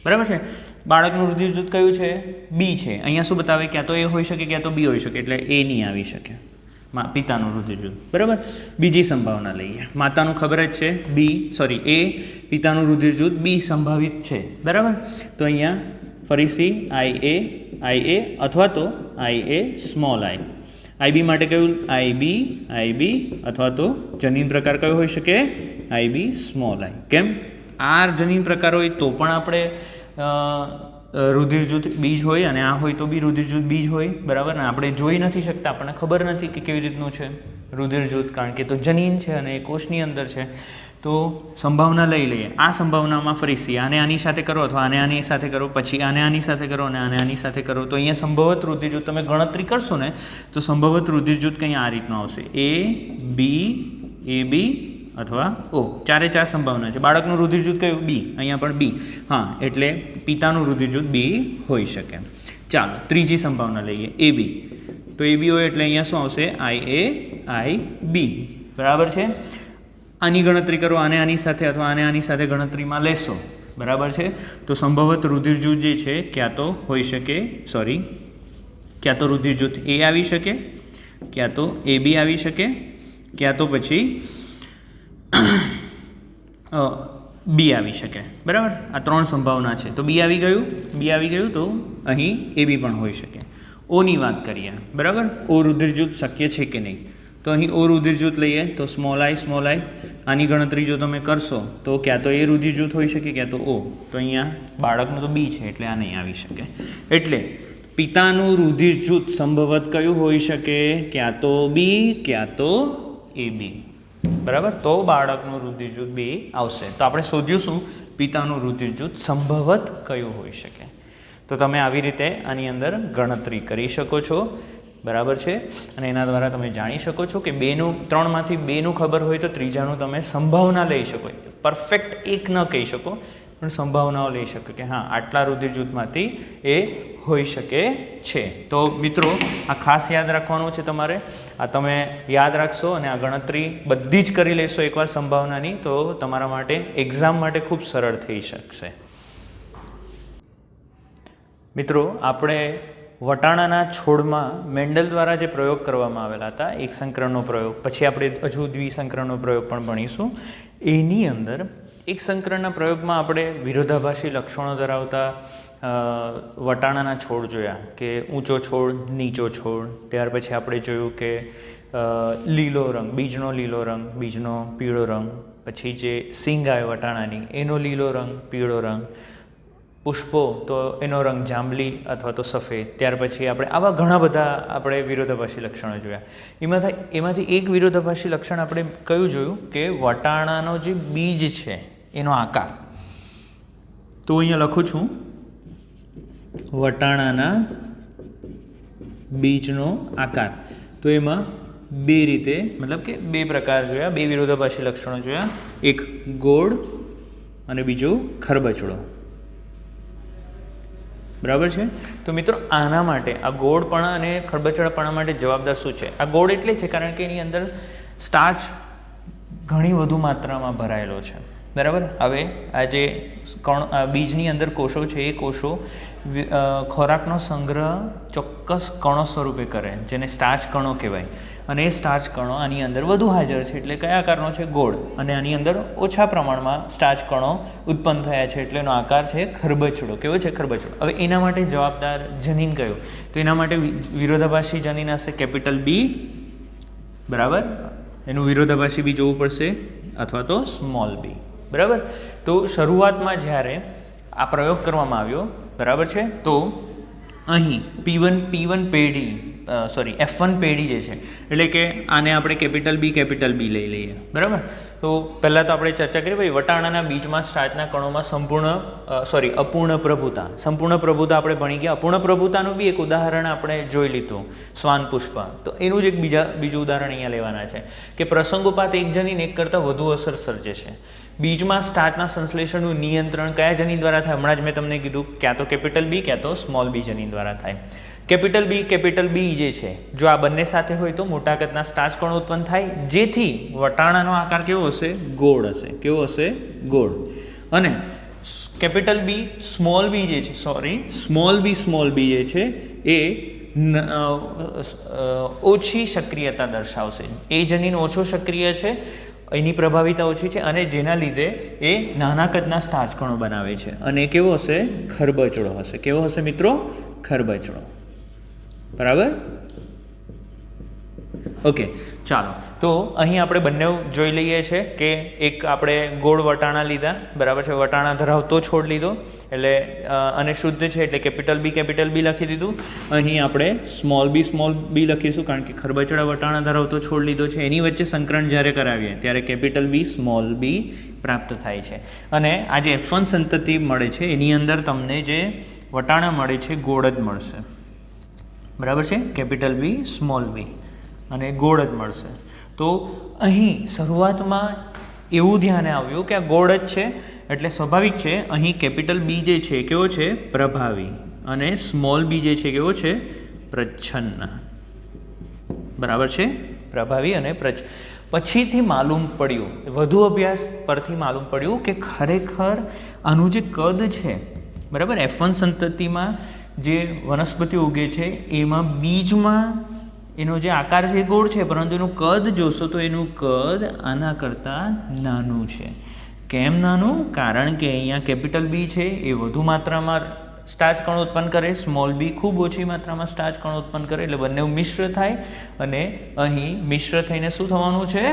Speaker 1: બરાબર છે. બાળકનું રુધિર જૂથ કયું છે? B છે. અહીંયા શું બતાવે? ક્યાં તો A હોઈ શકે, ક્યાં તો B હોઈ શકે, એટલે A નહીં આવી શકે પિતાનું રુધિર જૂથ, બરાબર. બીજી સંભાવના લઈએ. માતાનું ખબર જ છે A, પિતાનું રુધિર જૂથ B સંભાવિત છે, બરાબર. તો અહીંયા ફરીથી IA અથવા તો IA સ્મોલ આઈ. IB માટે કયું? IB અથવા તો જનીન પ્રકાર કયો હોઈ શકે? IB સ્મોલ આઈ. કેમ? આ જનીન પ્રકાર હોય તો પણ આપણે રુધિર જૂથ બીજ હોય, અને આ હોય તો બી રુધિર જૂથ બીજ હોય, બરાબર. ને આપણે જોઈ નથી શકતા, આપણને ખબર નથી કે કેવી રીતનું છે રુધિર જૂથ, કારણ કે તો જનીન છે અને એ કોષની અંદર છે. તો સંભાવના લઈ લઈએ. આ સંભાવનામાં ફરીથી આને આની સાથે કરો, અથવા આને આની સાથે કરો, પછી આને આની સાથે કરો, અને આને આની સાથે કરો. તો અહીંયા સંભવત રુધિર જૂથ તમે ગણતરી કરશો ને, તો સંભવત રુધિર જૂથ કંઈ આ રીતનું આવશે, AB અથવા O. ચારે ચાર સંભાવના છે. બાળકનું રુધિર જૂથ કયું? B. અહીંયા પણ B. હા, એટલે પિતાનું રુધિર જૂથ B હોઈ શકે. ચાલો ત્રીજી સંભાવના લઈએ, AB. તો AB હોય એટલે અહીંયા શું આવશે? IB, બરાબર છે. આની ગણતરી કરો, આને આની સાથે અથવા આને આની સાથે ગણતરીમાં લેશો, બરાબર છે. તો સંભવત રુધિર જૂથ જે છે ક્યાં તો હોઈ શકે, ક્યાં તો રુધિર જૂથ A આવી શકે, ક્યાં તો AB આવી શકે, ક્યાં તો પછી બી આવી શકે, બરાબર. આ 3 સંભાવના છે. તો બી આવી ગયું તો અહીં એ બી પણ હોઈ શકે. ઓની વાત કરીએ, બરાબર. ઓ રુધિર જૂથ શક્ય છે કે નહીં? તો અહીં ઓ રુધિર જૂથ લઈએ તો સ્મોલ આઈ આની ગણતરી જો તમે કરશો તો ક્યાં તો એ રુધિર જૂથ હોઈ શકે, ક્યાં તો ઓ. તો અહીંયા બાળકનું તો બી છે એટલે આ નહીં આવી શકે. એટલે પિતાનું રુધિર જૂથ સંભવત કયું હોઈ શકે? ક્યાં તો બી, ક્યાં તો એ બી, બરાબર. તો બાળકનું રુધિર જૂથ બી આવશે. તો આપણે શોધ્યું પિતાનું રુધિર જૂથ સંભવત કયું હોઈ શકે. તો તમે આવી રીતે આની અંદર ગણતરી કરી શકો છો, બરાબર છે. અને એના દ્વારા તમે જાણી શકો છો કે 3માંથી 2નું ખબર હોય તો ત્રીજાનું તમે સંભાવના લઈ શકો. પરફેક્ટ એક ન કહી શકો પણ સંભાવનાઓ લઈ શકો કે હા આટલા રુધિર જૂથમાંથી એ હોઈ શકે છે. તો મિત્રો આ ખાસ યાદ રાખવાનું છે તમારે. આ તમે યાદ રાખશો અને આ ગણતરી બધી જ કરી લેશો એકવાર સંભાવનાની, તો તમારા માટે એક્ઝામ માટે ખૂબ સરળ થઈ શકશે. મિત્રો આપણે વટાણાના છોડમાં મેન્ડલ દ્વારા જે પ્રયોગ કરવામાં આવેલા હતા, એક સંકરણનો પ્રયોગ, પછી આપણે હજુ દ્વિસંકરણનો પ્રયોગ પણ ભણીશું. એની અંદર એક સંકરણના પ્રયોગમાં આપણે વિરોધાભાસી લક્ષણો ધરાવતા વટાણાના છોડ જોયા કે ઊંચો છોડ, નીચો છોડ. ત્યાર પછી આપણે જોયું કે લીલો રંગ, બીજનો લીલો રંગ, બીજનો પીળો રંગ, પછી જે સિંગ આવે વટાણાની એનો લીલો રંગ, પીળો રંગ, પુષ્પો તો એનો રંગ જાંબલી અથવા તો સફેદ. ત્યાર પછી આપણે આવા ઘણા બધા આપણે વિરોધાભાસી લક્ષણો જોયા. એમાંથી એક વિરોધાભાસી લક્ષણ આપણે કયું જોયું કે વટાણાનો જે બીજ છે એનો આકાર. તો અહીંયા લખું છું વટાણાના બીજનો આકાર. તો એમાં 2 રીતે મતલબ કે 2 પ્રકાર જોયા, 2 વિરોધાભાસી લક્ષણો જોયા. એક ગોળ અને બીજું ખરબચડો, બરાબર છે. તો મિત્રો આના માટે આ ગોળપણા અને ખરબચડાપણા માટે જવાબદાર શું છે? આ ગોળ એટલે છે કારણ કે એની અંદર સ્ટાર્ચ ઘણી વધુ માત્રામાં ભરાયેલો છે, બરાબર. હવે આ જે બીજની અંદર કોષો છે એ કોષો ખોરાકનો સંગ્રહ ચોક્કસ કણો સ્વરૂપે કરે જેને સ્ટાર્ચ કણો કહેવાય. અને એ સ્ટાર્ચ કણો આની અંદર વધુ હાજર છે એટલે કયા આકારનો છે? ગોળ. અને આની અંદર ઓછા પ્રમાણમાં સ્ટાર્ચ કણો ઉત્પન્ન થયા છે એટલે એનો આકાર છે ખરબચડો. કેવો છે? ખરબચડો. હવે એના માટે જવાબદાર જનીન કયું? તો એના માટે વિરોધાભાસી જનીન હશે કેપિટલ બી, બરાબર. એનું વિરોધાભાસી બી જોવું પડશે અથવા તો સ્મોલ બી, બરાબર. તો શરૂઆતમાં જ્યારે આ પ્રયોગ કરવામાં આવ્યો, બરાબર છે, તો અહીં P1 પેઢી F1 પેઢી જે છે એટલે કે આને આપણે કેપિટલ બી લઈ લઈએ, બરાબર. તો પહેલાં તો આપણે ચર્ચા કરી ભાઈ વટાણાના બીજમાં સ્ટાર્ચના કણોમાં અપૂર્ણ પ્રભુતા. સંપૂર્ણ પ્રભુતા આપણે ભણી ગયા. અપૂર્ણ પ્રભુતાનું બી એક ઉદાહરણ આપણે જોઈ લીધું, શ્વાન પુષ્પ. તો એનું જ એક બીજું ઉદાહરણ અહીંયા લેવાના છે કે પ્રસંગોપાત એક જનીન એક કરતાં વધુ અસર સર્જે છે. બીજમાં સ્ટાર્ચના સંશ્લેષણનું નિયંત્રણ કયા જનીન દ્વારા થાય? હમણાં જ મેં તમને કીધું, ક્યાં તો કેપિટલ બી ક્યાં તો સ્મોલ બી જનીન દ્વારા થાય. કેપિટલ બી જે છે જો આ બંને સાથે હોય તો મોટા કદના સ્ટાર્ચ કણો ઉત્પન્ન થાય જેથી વટાણાનો આકાર કેવો હશે? ગોળ હશે. કેવો હશે? ગોળ. અને કેપિટલ બી સ્મોલ બી જે છે સ્મોલ બી જે છે એ ઓછી સક્રિયતા દર્શાવશે. એ જનીન ઓછો સક્રિય છે, એની પ્રભાવિતા ઓછી છે અને જેના લીધે એ નાના કદના સ્ટાર્ચ કણો બનાવે છે. અને કેવો હશે? ખરબચડો હશે. કેવો હશે મિત્રો? ખરબચડો, બરાબર. ઓકે, ચાલો. તો અહીં આપણે બંને જોઈ લઈએ છીએ કે એક આપણે ગોળ વટાણા લીધા, બરાબર છે, વટાણા ધરાવતો છોડ લીધો એટલે અને શુદ્ધ છે એટલે કેપિટલ બી લખી દીધું. અહીં આપણે સ્મોલ બી લખીશું કારણ કે ખરબચડા વટાણા ધરાવતો છોડ લીધો છે. એની વચ્ચે સંકરણ જ્યારે કરાવીએ ત્યારે કેપિટલ બી સ્મોલ બી પ્રાપ્ત થાય છે. અને આ જે F1 સંતતિ મળે છે એની અંદર તમને જે વટાણા મળે છે ગોળ જ મળશે, બરાબર છે. કેપિટલ બી સ્મોલ બી અને ગોળ જ મળશે. તો અહીં શરૂઆતમાં એવું ધ્યાને આવ્યું કે આ ગોળ જ છે એટલે સ્વાભાવિક છે અહીં કેપિટલ બી જે છે કેવો છે? પ્રભાવી. અને સ્મોલ બી જે છે કેવો છે? પ્રચ્છન્ન, બરાબર છે. પ્રભાવી અને પછીથી માલુમ પડ્યું, વધુ અભ્યાસ પરથી માલુમ પડ્યું કે ખરેખર આનું જે કદ છે, બરાબર, F1 સંતતિમાં જે વનસ્પતિ ઉગે છે એમાં બીજમાં એનો જે આકાર છે એ ગોળ છે પરંતુ એનું કદ જોશો તો એનું કદ આના કરતાં નાનું છે. કેમ નાનું? કારણ કે અહીંયા કેપિટલ બી છે એ વધુ માત્રામાં સ્ટાર્ચ કણો ઉત્પન્ન કરે, સ્મોલ બી ખૂબ ઓછી માત્રામાં સ્ટાર્ચ કણો ઉત્પન્ન કરે, એટલે બંને મિશ્ર થાય અને અહીં મિશ્ર થઈને શું થવાનું છે?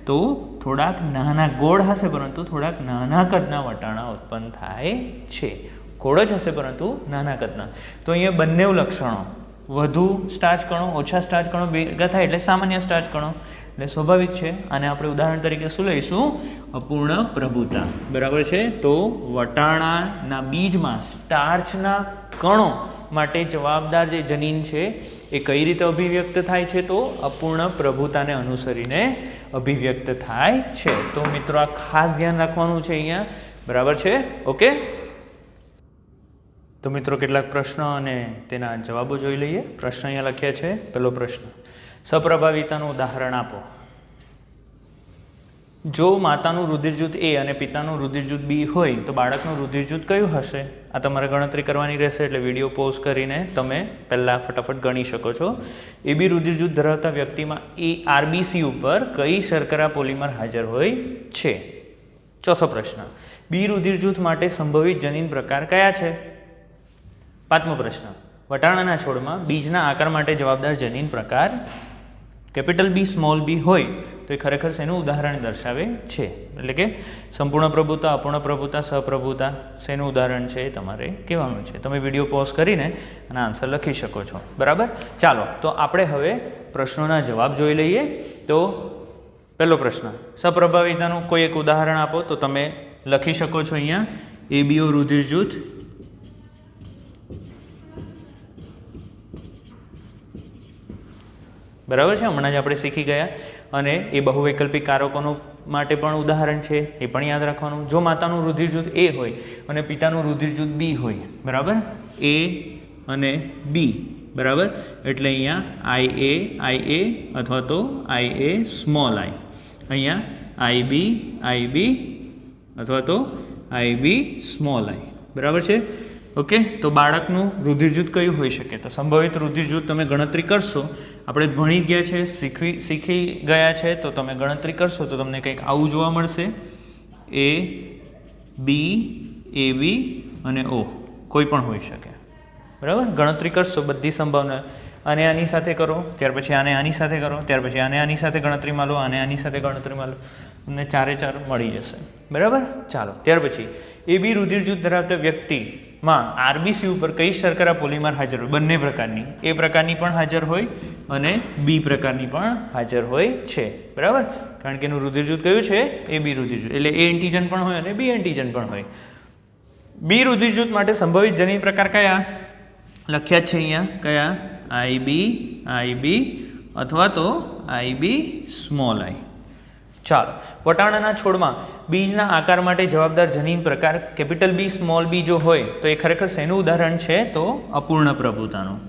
Speaker 1: તો થોડાક નાના ગોળ હશે પરંતુ થોડાક નાના કદના વટાણા ઉત્પન્ન થાય છે. ગોળ જ હશે પરંતુ નાના કદના. તો અહીંયા બંને લક્ષણો, વધુ સ્ટાર્ચ કણો ઓછા સ્ટાર્ચ કણો ભેગા થાય એટલે સામાન્ય સ્ટાર્ચ કણો, એટલે સ્વાભાવિક છે. અને આપણે ઉદાહરણ તરીકે શું લઈશું? અપૂર્ણ પ્રભુતા. બરાબર છે. તો વટાણાના બીજમાં સ્ટાર્ચના કણો માટે જવાબદાર જે જનીન છે એ કઈ રીતે અભિવ્યક્ત થાય છે? તો અપૂર્ણ પ્રભુતાને અનુસરીને અભિવ્યક્ત થાય છે. તો મિત્રો આ ખાસ ધ્યાન રાખવાનું છે અહીંયા. બરાબર છે? ઓકે. તો મિત્રો કેટલાક પ્રશ્નો અને તેના જવાબો જોઈ લઈએ. પ્રશ્ન અહીંયા લખ્યા છે. પહેલો પ્રશ્ન, સપ્રભાવિતાનું ઉદાહરણ આપો. જો માતાનું રુધિર જૂથ એ અને પિતાનું રુધિર જૂથ બી હોય તો બાળકનું રુધિર જૂથ કયું હશે? આ તમારે ગણતરી કરવાની રહેશે, એટલે વિડીયો પોઝ કરીને તમે પહેલાં ફટાફટ ગણી શકો છો. એ બી રુધિર જૂથ ધરાવતા વ્યક્તિમાં એ આરબીસી ઉપર કઈ શર્કરા પોલિમર હાજર હોય છે? ચોથો પ્રશ્ન, બી રુધિર જૂથ માટે સંભવિત જનીન પ્રકાર કયા છે? પાંચમો પ્રશ્ન, વટાણાના છોડમાં બીજના આકાર માટે જવાબદાર જનીન પ્રકાર કેપિટલ બી સ્મોલ બી હોય તો એ ખરેખર શેનું ઉદાહરણ દર્શાવે છે? એટલે કે સંપૂર્ણ પ્રભુતા, અપૂર્ણ પ્રભુતા, સહપ્રભુતા શેનું ઉદાહરણ છે એ તમારે કહેવાનું છે. તમે વિડીયો પોઝ કરીને અને આન્સર લખી શકો છો. બરાબર? ચાલો તો આપણે હવે પ્રશ્નોના જવાબ જોઈ લઈએ. તો પહેલો પ્રશ્ન, સપ્રભાવિતાનું કોઈ એક ઉદાહરણ આપો. તો તમે લખી શકો છો અહીંયા એબીઓ રુધિર જૂથ, બરાબર છે, હમણાં જ આપણે શીખી ગયા. અને એ બહુવૈકલ્પિક કારકોનું માટે પણ ઉદાહરણ છે, એ પણ યાદ રાખવાનું. જો માતાનું રુધિર જૂથ એ હોય અને પિતાનું રુધિર જૂથ બી હોય, બરાબર, એ અને બી, બરાબર, એટલે અહીંયા આઈ એ અથવા તો આઈ એ સ્મોલ આઈ, અહીંયા આઈ બી અથવા તો આઈ બી સ્મોલ આઈ. બરાબર છે? ઓકે. તો બાળકનું રુધિર જૂથ કયું હોઈ શકે? તો સંભવિત રુધિર જૂથ તમે ગણતરી કરશો, આપણે ભણી ગયા છે, શીખી ગયા છે, તો તમે ગણતરી કરશો તો તમને કંઈક આવું જોવા મળશે. એ બી, એ બી અને ઓ કોઈ પણ હોઈ શકે. બરાબર? ગણતરી કરશો બધી સંભાવના. આને આની સાથે કરો, ત્યાર પછી આને આની સાથે કરો, ત્યાર પછી આને આની સાથે ગણતરીમાં લો, આને આની સાથે ગણતરીમાં લો, તમને ચારે ચાર મળી જશે. બરાબર? ચાલો ત્યાર પછી એ બી રુધિર જૂથ ધરાવતા વ્યક્તિમાં આરબીસી ઉપર કઈ શર્કરા પોલિમર હાજર હોય? બંને પ્રકારની, એ પ્રકારની પણ હાજર હોય અને બી પ્રકારની પણ હાજર હોય છે. બરાબર? કારણ કે એનું રુધિર જૂથ કયું છે? એ બી રુધિર જૂથ, એટલે એ એન્ટીજન પણ હોય અને બી એન્ટીજન પણ હોય. બી રુધિર જૂથ માટે સંભવિત જનીન પ્રકાર કયા લખ્યા છે અહીંયા? કયા? આઈ બી અથવા તો આઈ બી સ્મોલ આઈ. ચાલો, વટાણાના છોડમાં બીજના આકાર માટે જવાબદાર જનીન પ્રકાર કેપિટલ બી સ્મોલ બી જો હોય તો એ ખરેખર શેનું ઉદાહરણ છે? તો અપૂર્ણ પ્રભુતાનું.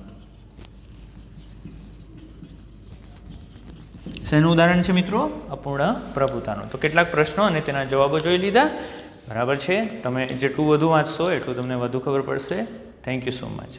Speaker 1: શેનું ઉદાહરણ છે મિત્રો? અપૂર્ણ પ્રભુતાનું. તો કેટલાક પ્રશ્નો અને તેના જવાબો જોઈ લીધા. બરાબર છે? તમે જેટલું વધુ વાંચશો એટલું તમને વધુ ખબર પડશે. Thank you so much.